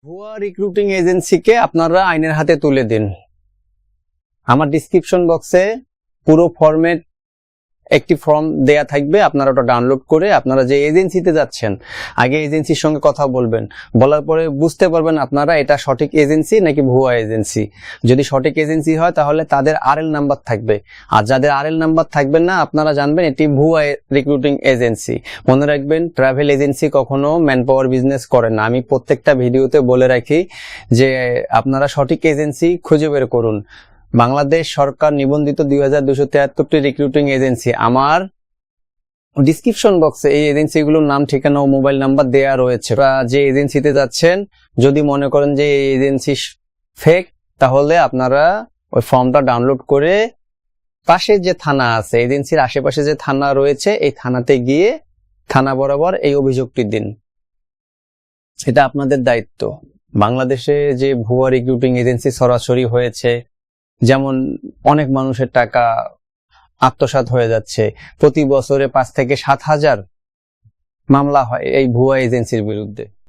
ভুয়া রিক্রুটিং এজেন্সিকে আপনারা আইনের হাতে তুলে দিন। আমার ডিসক্রিপশন বক্সে পুরো ফর্মেট একটি ফর্ম দেয়া থাকবে, আপনারা ওটা ডাউনলোড করে আপনারা যে এজেন্সিতে যাচ্ছেন আগে এজেন্সির সঙ্গে কথা বলবেন, বলার পরে বুঝতে পারবেন আপনারা এটা সঠিক এজেন্সি নাকি ভুয়া এজেন্সি। যদি সঠিক এজেন্সি হয় তাহলে তাদের আরএল নাম্বার থাকবে, আর যাদের আরএল নাম্বার থাকবে না আপনারা জানবেন এটি ভুয়া রিক্রুটিং এজেন্সি। মনে রাখবেন, ট্রাভেল এজেন্সি কখনো ম্যান পাওয়ার বিজনেস করে না। আমি প্রত্যেকটা ভিডিওতে বলে রাখি যে আপনারা সঠিক এজেন্সি খুঁজে বের করুন। বাংলাদেশ সরকার নিবন্ধিত 2273টি রিক্রুটিং এজেন্সি, আমার ডিসক্রিপশন বক্সে এই এজেন্সিগুলোর নাম, ঠিকানা ও মোবাইল নাম্বার দেয়া রয়েছে। যে এজেন্সিতে যাচ্ছেন যদি মনে করেন যে এই এজেন্সি ফেক, তাহলে আপনারা ওই ফর্মটা ডাউনলোড করে পাশে যে থানা আছে, এজেন্সির আশেপাশে যে থানা রয়েছে, এই থানাতে গিয়ে থানা বরাবর এই অভিযোগটি দিন। এটা আপনাদের দায়িত্ব। বাংলাদেশে যে ভুয়া রিক্রুটিং এজেন্সি সরাসরি হয়েছে, যেমন অনেক মানুষের টাকা আত্মসাৎ হয়ে যাচ্ছে, প্রতি বছরে 5 থেকে 7 হাজার মামলা হয় এই ভুয়া এজেন্সির বিরুদ্ধে।